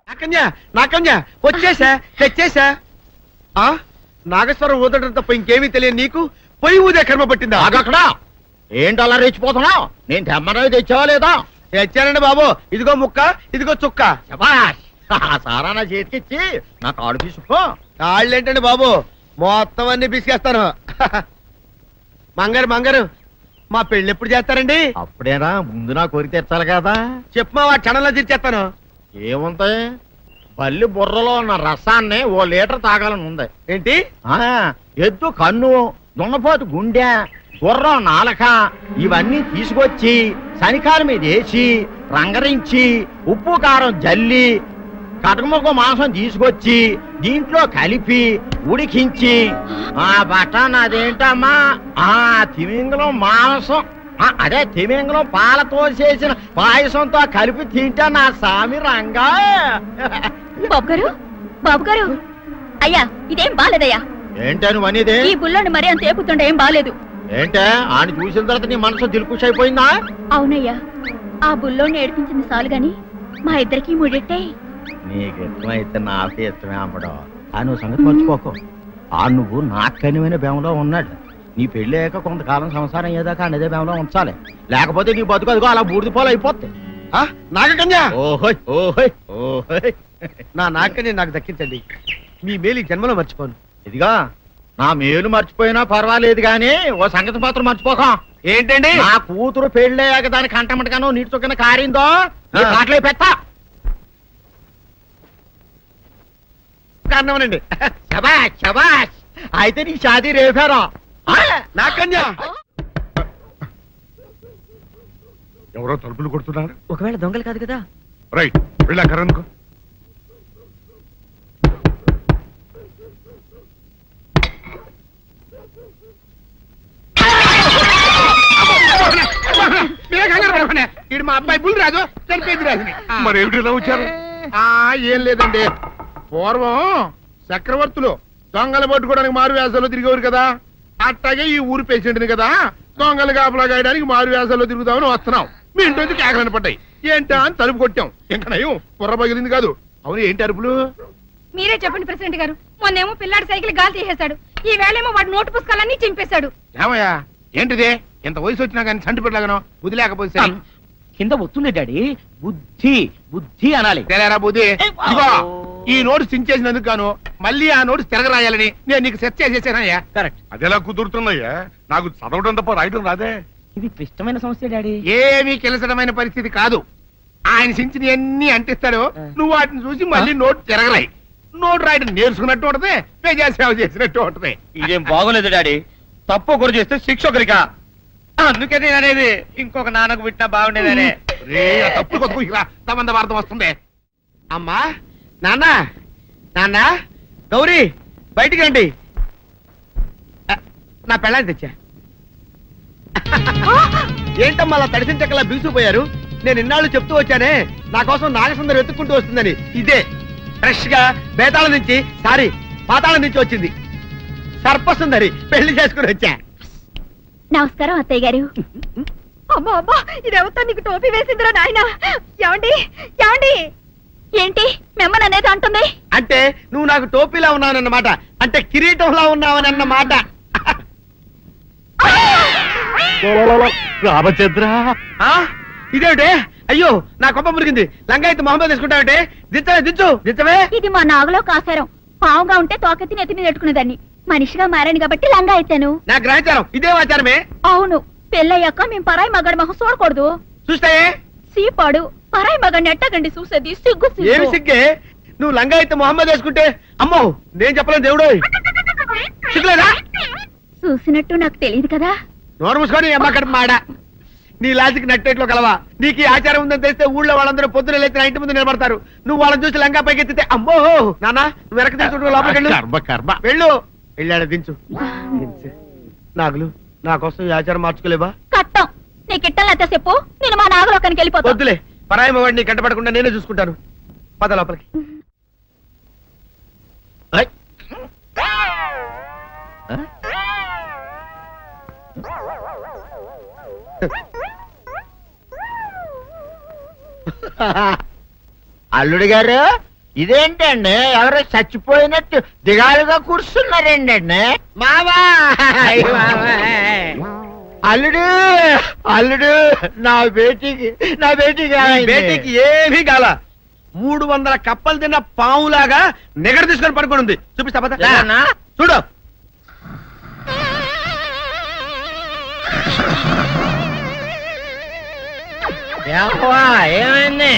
నాకన్యా వచ్చేసా తెచ్చేసా. నాగేశ్వరం ఊదడం తప్ప ఇంకేమీ తెలియదు నీకు. పొయ్యి ఊదే కర్మ పట్టిందా? అక్కడ ఏంటి అలా రెచ్చిపోతున్నావు? నేను తెమ్మనవి తెచ్చావా లేదా? తెచ్చానండి బాబు. ఇదిగో ముక్క, ఇదిగో చుక్క. సారా నా చేతికిచ్చి నా కాడు తీసుకో. కాళ్ళేంటండి బాబు, మొత్తం అన్ని బిసికేస్తాను. మంగారు మంగారు, మా పెళ్ళి ఎప్పుడు చేస్తారండి? అప్పుడేనా, ముందు నా కోరిక తెచ్చాలి కదా. చెప్పు మా క్షణంలో తీర్చేస్తాను. ఏముంటాయి, బల్లి బుర్రలో ఉన్న రసాన్ని 1 లీటర్ తాగాలని ఉంది. ఏంటి? ఎద్దు కన్ను, దున్నపోతు గుండె, గుర్రం నాలక ఇవన్నీ తీసుకొచ్చి శనికాల మీద వేసి రంగరించి ఉప్పు కారం జల్లి కటకముక్క మాంసం తీసుకొచ్చి దీంట్లో కలిపి ఉడికించి బటన్ అదేంటమ్మా తిమింగలం మాంసం, అదే తిమింగలం పాలతో చేసిన పాయసంతో కలిపి తింటా నా సామి రంగా. బాబు గారు అయ్యా, ఇదేం బాలేదయ్యా. ఏంటని వనిదే? ఈ బుల్లోని మరీ అంత ఏపుతుండే ఏం బాలేదు. ఏంటే ఆయన చూసిన తర్వాత నీ మనసు దిల్కుష్ అయిపోయిందా? అవునయ్యా, ఆ బుల్లోని ఏడిపించింది చాలు గాని మా ఇద్దరికి ముడిట్టే. నీకు ఇష్టమైతే నాకే ఇష్టమే అమ్మడం. ఆ నువ్వు సంగతి మర్చిపోకు. నువ్వు నాకు కనివైన బేమలో ఉన్నాడు. నీ పెళ్లి అయ్యాక కొంతకాలం సంసారం ఏదాకా అనేదే బేమలో ఉంచాలి, లేకపోతే నీ బతుకు అదిగో అలా బూడిదిపోలు అయిపోతాయి. నాగకన్యా, ఓహోయ్ ఓహోయ్ ఓహోయ్, నా నాగకన్య నాకు దక్కించండి. మీ మేలు జన్మలో మర్చిపోను. ఇదిగా నా మేలు మర్చిపోయినా పర్వాలేదు గాని ఓ సంగతి మాత్రం మర్చిపోకం. ఏంటండి? నా కూతురు పెళ్ళయ్యాక దాని కంటమటగానో నీటి చొక్కన కారిందో కాట్లే పెట్టా కారణమనండి. శబాష్ శబాష్, అయితే నీ షాదీ రేపారా? నాకన్యా, ఎవరో తలుపులు కొడుతున్నారు. ఒకవేళ దొంగలు కాదు కదా? రైట్, వెళ్ళాకరనుకో. ఇడు మా అబ్బాయి బుల్ రాజు, చనిపోయింది రాజుని. మరి ఏమిటి ఇలా వచ్చారు? ఏం లేదండి, పూర్వం చక్రవర్తులు దొంగలు పట్టుకోవడానికి మారు వేసాల్లో తిరిగేవారు కదా, అట్టాగే ఈ ఊరు పేషెంట్ని కదా దొంగలు కాపలా గాయడానికి మారు వేసాల్లో తిరుగుదామని వస్తున్నాం. మీ ఇంటి కేకలని పడ్డాయి. ఏంటా అని తలుపు కొట్టాం. ఇంకా నయం బుర్ర పగిలింది కాదు. అవును, ఏంటి అరుపులు? మీరే చెప్పండి ప్రెసిడెంట్ గారు. మొన్నేమో పిల్లాడి సైకిల్ గాలి తీసేశాడు, ఈ వేళేమో వాడి నోటు పుస్తకాలన్నీ చింపేశాడు. ఏమయ్యా, ఏంటిదే? ఇంత వయసు వచ్చినా కానీ సంటి పెట్టలాగనో బుద్ధి లేకపోతే కింద వస్తుంది డాడీ. బుద్ధి బుద్ధి అనాలి. తెలేరా బుద్ధి? ఇదిగో, ఈ నోట్స్ చించేసినందుకు గాను మళ్ళీ ఆ నోట్స్ తిరగరాయాలని నేను నీకు సెట్ చేసేసానయ్యా. కరెక్ట్. అదెలా కుదురుతున్నాయ్యా? నాకు చదవడం తప్ప రాయటం రాదే. ఇది క్లిష్టమైన సమస్య డాడీ. ఏమీ కిలసడమైన పరిస్థితి కాదు. ఆయన చించిన అన్ని అంటిస్తాడు, నువ్వు వాటిని చూసి మళ్ళీ నోట్ తిరగరాయి. నోట్ రాయడం నేర్చుకున్నట్టు ఉంటది, ప్రజా సేవ చేసినట్టు ఉంటది. ఇదేం బాగోలేదు డాడీ. తప్పు ఒకరు చేస్తే శిక్ష ఒకరికా? అందుకే నేను అనేది ఇంకొక నాన్నకు పుట్టినా బాగుండేదనే. తప్పు కొద్దు సంబంధ వార్తం వస్తుంది. అమ్మా, నాన్న, నాన్న, గౌరీ బయటికి రండి. నా పెళ్ళాన్ని తెచ్చా. ఏంటమ్మా అలా తడిసిన చెక్కలా బిగుసిపోయారు? నేను ఇన్నాళ్ళు చెప్తూ వచ్చానే నా కోసం నాగసుందరం వెతుక్కుంటూ వస్తుందని. ఇదే ఫ్రెష్ గా బేతాళం నుంచి పాతాళం నుంచి వచ్చింది సర్పసుందరి. పెళ్లి చేసుకుని వచ్చా. నమస్కారం అత్తయ్య గారు. అమ్మా అమ్మా, ఇదేవతా నీకు టోపీ వేసిందిరా నాయన. ఏమండి ఏమండి? ఏంటి మిమ్మల్ని అనేది అంటుంది? అంటే నువ్వు నాకు టోపీలా ఉన్నావన్నమాట, అంటే కిరీటంలా ఉన్నావనన్నమాట. రామచంద్ర, ఇదేమిటే? అయ్యో, నా కొప్ప మురిగింది. లంగా అయితే మొహమ్మద్ తీసుకుంటావంటే? దించవే. ఇది మా నాగులో కాసారం. పావుగా ఉంటే తోకెత్తి నెత్తి మీద పెట్టుకునేదాన్ని. మనిషిగా మారాను కాబట్టి లంగా అయితాను. నా గ్రహచారం ఇదే ఆచారమే. అవును, పెళ్ళయ్యాక మేము పరాయి మగాడి మొహం చూడకూడదు. చూస్తాయే సీపాడు పరాయి మగాడిని ఎట్టగండి చూసేది. సిగ్గు ఏమి సిగ్గే? నువ్వు లంగా అయితే మొహమ్మద్ వేసుకుంటే అమ్మో నేను చెప్పలేను దేవుడు. సిగ్గులేదా? చూసినట్టు నాకు తెలియదు కదా. నోరు మూసుకొని అమ్మకడ మాడ. నీ లాజిక్ నట్టేట్లో కలవా? నీకు ఈ ఆచారం ఉందని తెలిస్తే ఊళ్ళో వాళ్ళందరూ పొద్దున లేచి నా ఇంటి ముందు నిలబడతారు. నువ్వు వాళ్ళని చూసి లంగా పైకి ఎత్తితే అమ్మో నాన్న నువ్వు వెనక తీసుకుంటూ లోపలికి వెళ్ళు. వెళ్ళాడు, దించు. నాగులు, నా కోసం ఈ ఆచారం మార్చుకోలేవా? కట్టం నీకు ఇట్టలేతే చెప్పు, నేను మా నాగలోకానికి వెళ్ళిపోతా. వద్దులే, పరాయి వాడిని కంటపడకుండా నేనే చూసుకుంటాను. పద లోపలికి. అల్లుడు గారు ఇదేంటండి ఎవరో చచ్చిపోయినట్టు దిగాలుగా కూర్చున్నారేంటండి మావా అల్లుడు అల్లుడు నా బేటీకి బేటీకి ఏమీ కాల 300 కప్పలు తిన్న పావులాగా నిగడ తీసుకొని పడుకొని ఉంది. చూపిస్తా పద. ఏమన్నా? చూడు. ఏమైంది?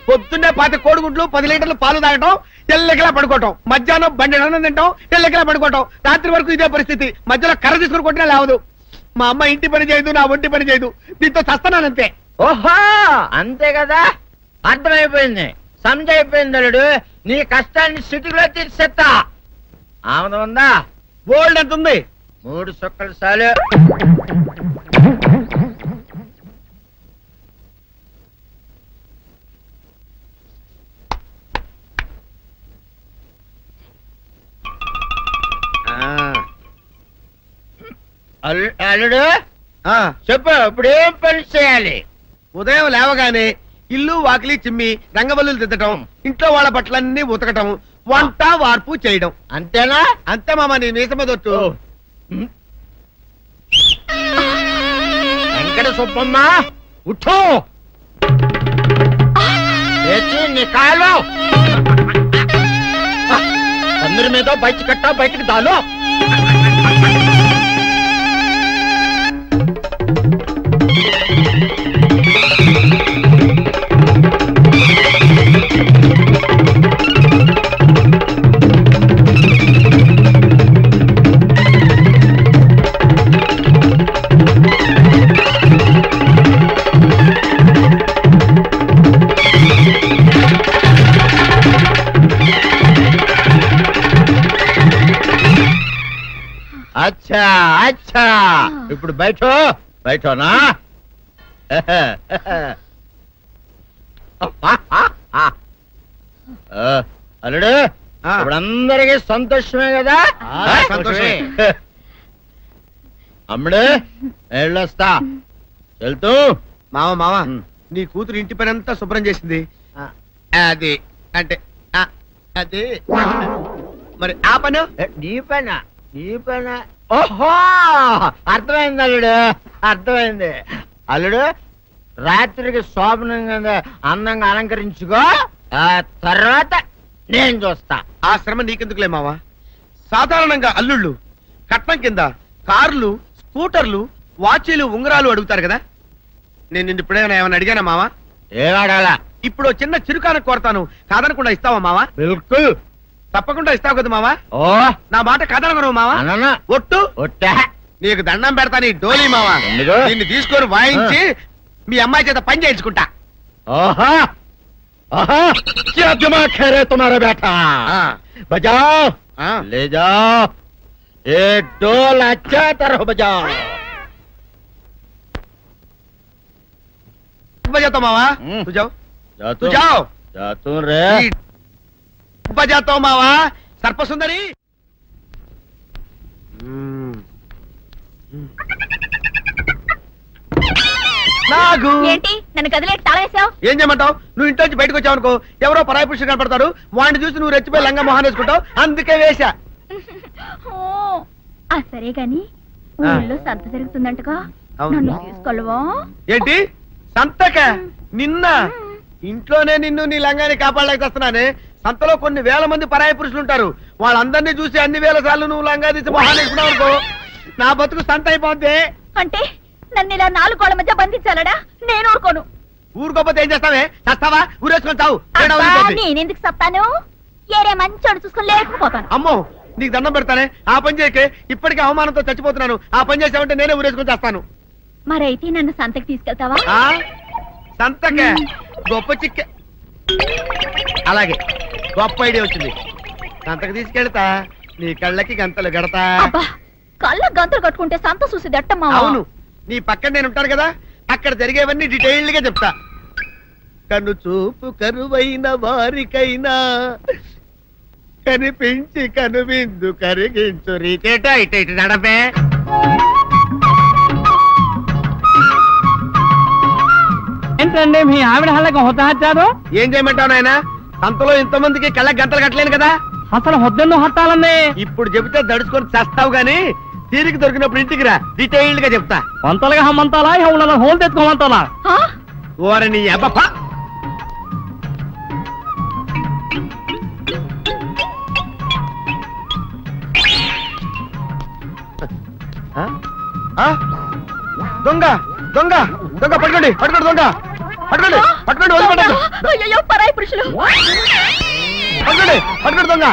పొద్దున్నే 10 కోడిగుడ్లు 10 లీటర్లు పాలు తాగటం, ఎల్లకిలా పడుకోవటం, మధ్యాహ్నం బండి అన్నం తింటాం, ఎల్లకిలా పడుకోవటం, రాత్రి వరకు ఇదే పరిస్థితి. మధ్యలో కర్ర తీసుకుని కొట్టినా లేవదు. మా అమ్మ ఇంటి పని చేయదు, నా ఒంటి పని చేయదు. దీంతో చస్తున్నానంతే. ఓహో అంతే కదా, అర్థమైపోయింది, సమజైపోయింది అల్లుడు. నీ కష్టాన్ని సిటీలో తీర్చేస్తా. ఆమె ఉందా? గోల్డ్ ఎంత ఉంది? 3 సుక్కలు చాలు. అల్లుడు చెప్పు, ఇప్పుడు ఏం పని చేయాలి? ఉదయం లేవగానే ఇల్లు వాకిలి చిమ్మి రంగవల్లులు దిద్దటం, ఇంట్లో వాళ్ళ బట్టలన్నీ ఉతకటం, వంట వార్పు చేయడం. అంతేనా? అంతే మామ, నీ మీసమదొట్టు. వెంకట సుబ్బమ్మ ఉఠో, లేచి నీ కాలు అందరి మీద బయట కట్టా, బయటికి దాలో. అచ్చా అచ్చా, ఇప్పుడు బయటనా? అల్లుడు ఇప్పుడు అందరికి సంతోషమే కదా? సంతోషమే. అమ్ముడు వెళ్ళొస్తా, వెళ్తూ. మామ నీ కూతురు ఇంటి పని అంతా శుభ్రం చేసింది. అది అంటే అది మరి ఆ పను నీ పైన ఓహో అర్థమైంది అల్లుడు, అర్థమైంది. అల్లుడు రాత్రికి శోభనంగా అందంగా అలంకరించుకో, ఆ తర్వాత నేను చూస్తా. ఆ శ్రమ నీకెందుకులే మావా. సాధారణంగా అల్లుళ్ళు కట్నం కింద కార్లు, స్కూటర్లు, వాచీలు, ఉంగరాలు అడుగుతారు కదా. నేను నిన్ను ఇప్పుడేమైనా ఏమైనా అడిగానా మావా? ఏవాడాలా? ఇప్పుడు చిన్న చిరుకాన కోరతాను, కాదనకుండా ఇస్తావా మావా? బిల్కుల్ తప్పకుండా ఇస్తావు కదా మావా. ఓ నా మాట కాదనగను మావా. అన్న ఒట్టు ఒట్టా నీకు దండం పెడతా, నీ డోలీ మావా. ఎందుకు? దీన్ని తీసుకొని వాయించి మీ అమ్మాయి చేత పని చేయించుకుంటా. ओहा ओहा क्या दिमाग है रे तुम्हारा बेटा बजाओ ले जाओ ये डोल अच्छा तरह बजाओ बजाता मावा तू जाओ तू जाओ जा तू रे बजाता मावा सर्पसुंदरी నాగు ఏంటి నన్ను గదిలేటి తాళేసావు? ఏం చేయమంటావు? నువ్వు ఇంట్లో నుంచి బయటకు వచ్చావు అనుకో, ఎవరో పరాయి పురుషులు కనపడతారు, వాడిని చూసి నువ్వు రెచ్చిపోయి లంగా మొహాన్ని వేసుకుంటావు, అందుకే వేశా. సరే గాని ఊళ్ళో సంత జరుగుతుందంటగా, నన్ను తీసుకెళ్ళవా? ఏంటి సంతక? నిన్న ఇంట్లోనే నిన్ను నీ లంగాన్ని కాపాడలేక వస్తున్నానే. సంతలో కొన్ని వేల మంది పరాయి పురుషులు ఉంటారు, వాళ్ళందరినీ చూసి అన్ని వేల సార్లు నువ్వు లంగా తీసి మొహాన్ని వేసుకున్నావు అనుకో, నా బతుకు సంత అయిపోద్ది. అంటే నన్ను ఇలా 4 గోళ్ల మధ్య బంధించాలడా? నేను ఊరుకోను. ఊరుకోపోతే ఏం చేస్తావే? చస్తావా? ఊరేసుకొని చావు. నేనెందుకు చెప్తాను? ఏరే మంచోడు చూసుకొని లేకపోతాను. అమ్మో నీకు దండం పెడతానే, ఆ పని చేయకే. ఇప్పటికే అవమానంతో చచ్చిపోతున్నాను, ఆ పని చేసావంటే నేనే ఊరేసుకొని చేస్తాను. మరైతే నన్ను సంతకి తీసుకెళ్తావా? సంతకే గొప్ప చిక్క. అలాగే గొప్ప ఐడియా వచ్చింది. సంతకు తీసుకెళ్తా, నీ కళ్ళకి గంతలు గడతా. కళ్ళ గంతలు కట్టుకుంటే సంత చూసి దట్టమ్మా. అవును, నీ పక్కన నేను ఉంటాను కదా, అక్కడ జరిగేవన్నీ డీటెయిల్డ్ గా చెప్తా. కను చూపు కరువైన వారికైనా కనిపించి కనువిందు కరిగించు రీచేట ఇట ఇటు నడపే. ఏంటండి మీ ఆవిడ హల్లకి హుతాహత్యారు? ఏం చేయమంటావు నాయన? సంతలో ఇంతమందికి కళ్ళ గంటలు కట్టలేను కదా. అసలు హొద్దెన్ను హత్తాలన్నీ ఇప్పుడు చెబితే దడుచుకొని చేస్తావు గాని తీరికి దొరికినప్పుడు ఇంటికి రా, డీటెయిల్డ్ గా చెప్తా. వంతలుగా హమ్మంతాలా ఎవరు హోల్ తెచ్చుకోమంతాలా? ఓర నీ అబ్బప్ప. ఆ? ఆ? దొంగ దొంగ దొంగ పట్టుకోండి పట్టుకోండి దొంగ పట్టుకోండి పట్టుకోండి వదిలిపెట్టండి. అయ్యో పరాయి పురుషులు. పట్టుకోండి పట్టుకోండి దొంగ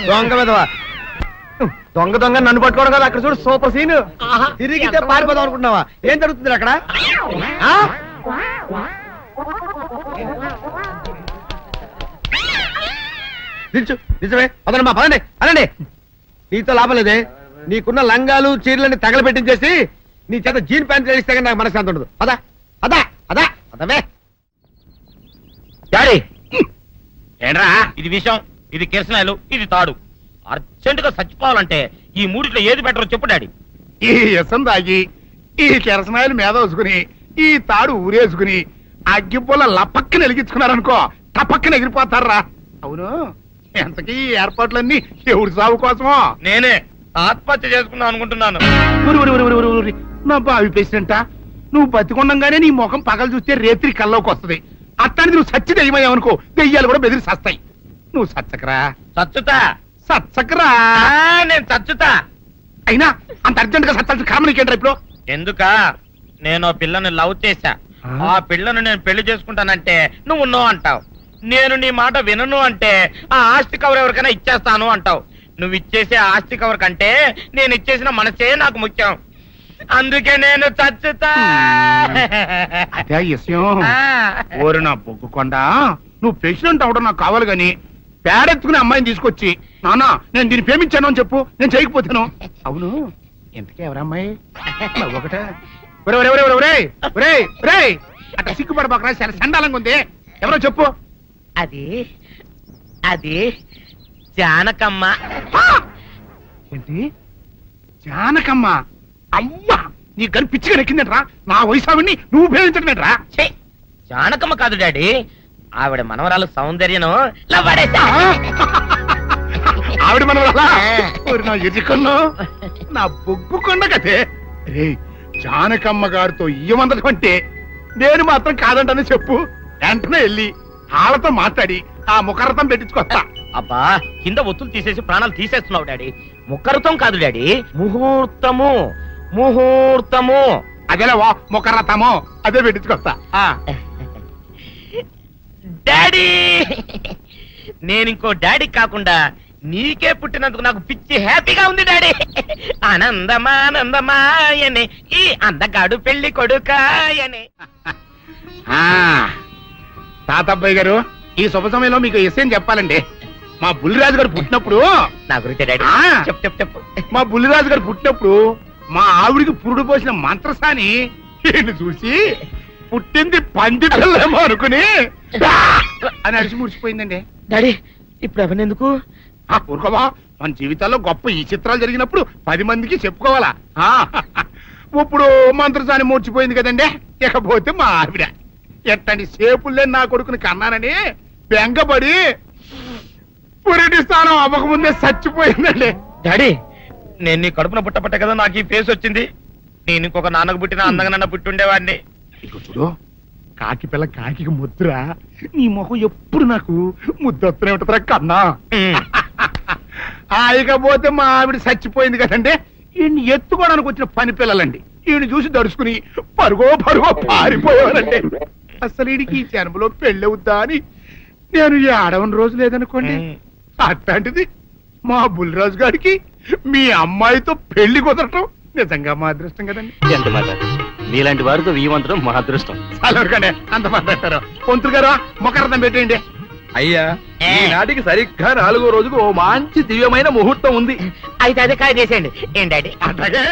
దొంగ విధవా. దొంగ దొంగ నన్ను పట్టుకోవడం కదా. అక్కడ చూడు సూపర్ సీన్. తిరిగితే పారిపోదాం అనుకుంటున్నావా? ఏం జరుగుతుంది అక్కడ? ఆ? నిల్చు నిజమే పదండి మా పదండి అనండి. నీతో లాభం లేదే. నీకున్న లంగాలు చీరలని తగలబెట్టించేసి నీ చేత జీన్ ప్యాంట్ వేస్తే కానీ నాకు మనశ్శాంతి ఉండదు. అదా అదా అదా అదవే. డాడీ ఏంట్రా ఇది విషయం, ఇది కిరసనాయలు, ఇది తాడు. అర్జెంట్ గా చచ్చిపోవాలంటే ఈ మూడిట్లో ఏది బెటర్ చెప్పు డాడీ. ఈ ఇసం తాగి ఈ కిరసనాయలు మీద వేసుకుని ఈ తాడు ఊరేసుకుని అగ్గిపుల్ల లపక్కన వెలిగించుకున్నారనుకో టపక్కన ఎగిరిపోతారా. అవును, ఎంతకీ ఈ ఏర్పాట్లన్నీ ఎవరి సాగు కోసమో? నేనే ఆత్మహత్య చేసుకుందాం అనుకుంటున్నాను. ఊరి ఊరి ఊరి ఊరి ఊరి నా బావి పేసినంట. నువ్వు బతికొండంగానే నీ ముఖం పగలు చూస్తే రేత్రి కల్లోకి వస్తుంది. అట్టానికి నువ్వు సచ్చి దెయ్యమయ్యావనుకో దెయ్యాలు కూడా బెదిరి సస్తాయి. నువ్వు సచ్చకరా చచ్చుతా సచ్చకరా. నేను చచ్చుతా. అయినా అంత అర్జెంట్ గా సచ్చాల్సిన కర్మ నీకేంట్రా ఇప్పుడు? ఎందుక నేను ఆ పిల్లని లవ్ చేశా. ఆ పిల్లను నేను పెళ్లి చేసుకుంటానంటే నువ్వు నో అంటావు. నేను నీ మాట వినను అంటే ఆ ఆస్తి కవర్ ఎవరికైనా ఇచ్చేస్తాను అంటావు. నువ్వు ఇచ్చేసే ఆస్తి కవర్ కంటే నేను ఇచ్చేసిన మనసే నాకు ముఖ్యం. అందుకే నేను చచ్చుతా. అదే విషయం. ఓరి నా బొగ్గుకొండ, నువ్వు ప్రెసిడెంట్ అవడం నాకు కావాలి గాని పేడెత్తుకునే అమ్మాయిని తీసుకొచ్చి నానా నేను దీన్ని ప్రేమించాను అని చెప్పు, నేను చేయకపోతాను. అవును, ఎంతకే ఎవరమ్మాయి? ఒకటే అట్లా సిగ్గుపడబాకరా, చాలా సండాలంగా ఉంది. ఎవరో చెప్పు. అది అది జానకమ్మ. ఏంటి జానకమ్మ? అమ్మా నీ గని పిచ్చిగా నెక్కిందంట్రా. నా వయసావిని నువ్వు ప్రేమించటమేట్రా? ఛీ, జానకమ్మ కాదు డాడీ, ఆవిడ మనవరాలు సౌందర్యను ఆవిడ మనవరాలా? నా ఎదుకున్నా నా బొగ్గుకొండ కదే. రే జానకమ్మ గారితో ఇయ్యమందడం అంటే నేను మాత్రం కాదంటనే చెప్పు. వెంటనే వెళ్ళి వాళ్ళతో మాట్లాడి ఆ ముఖరథం పెట్టించుకొస్తా. అబ్బా కింద ఒత్తులు తీసేసి ప్రాణాలు తీసేస్తున్నావు డాడీ. ముఖరుతం కాదు డాడీ, ముహూర్తము ముహూర్తము. అదేలే వా ముఖరథము, అదే పెట్టించుకొస్తా. డాడీ నేను ఇంకో డాడీ కాకుండా నీకే పుట్టినందుకు నాకు పిచ్చి హ్యాపీగా ఉంది డాడీ. ఆనందమానందమాయనే ఈ అందగాడు పెళ్లి కొడుకాయనే. తాతబ్బాయి గారు, ఈ శుభ సమయంలో మీకు విషయం చెప్పాలండి. మా బుల్లిరాజు గారు పుట్టినప్పుడు నా గురించి డాడీ చెప్పు చెప్పు చెప్పు. మా బుల్లిరాజు గారు పుట్టినప్పుడు మా ఆవిడికి పురుడు పోసిన మంత్రసాని ఈయన్ని చూసి పుట్టింది పంది పిల్లేమో అనుకుని అని అడిచి ముడిచిపోయిందండి. డాడీ ఇప్పుడు ఎవరినెందుకు? ఊరుకోవా, మన జీవితాల్లో గొప్ప ఈ చిత్రాలు జరిగినప్పుడు 10 మందికి చెప్పుకోవాలా. ఇప్పుడు మంత్రసాని మూర్చిపోయింది కదండి. ఇకపోతే మా ఆవిడ ఎట్టండి సేపుల్లే నా కొడుకుని కన్నానని బెంగపడి పురిటి స్థానం అవ్వకముందే చచ్చిపోయిందండి. డాడీ నేను నీ కడుపున పుట్టపట్ట కదా నాకు ఈ ఫేస్ వచ్చింది. నేను ఇంకొక నాన్నకు పుట్టిన అందంగా నన్ను పుట్టుండేవాడిని. ఇక చూడు, కాకి పిల్ల కాకి ముద్దురా. నీ మొహం ఎప్పుడు నాకు ముద్దొత్తనే ఉంటుందిరా కన్నా. ఇకపోతే మా ఆవిడ చచ్చిపోయింది కదండి. ఈయన్ని ఎత్తుకోవడానికి వచ్చిన పని పిల్లలండి. ఈయన చూసి దడుచుకుని పరుగో పారిపోయేవారండి. అసలు ఈడికి ఈ జన్మలో పెళ్ళవుద్దా అని నేను ఆడవని రోజు లేదనుకోండి. అట్లాంటిది మా బుల్లిరాజు గారికి మీ అమ్మాయితో పెళ్లి కుదరటం నిజంగా మా అదృష్టం కదండి. ఎంత మాట, నీలాంటి వారితో వీయమంతరం మా అదృష్టం. అలాగనే అంత మాట్లాడతారు. పొంతులు గారు మొకరథం పెట్టేయండి. అయ్యా ఈనాటికి సరిగ్గా 4వ రోజుకు ఓ మంచి దివ్యమైన ముహూర్తం ఉంది. అయితే అదే కాయ చేసేయండి. ఏంటి డాడీ? అట్లాగే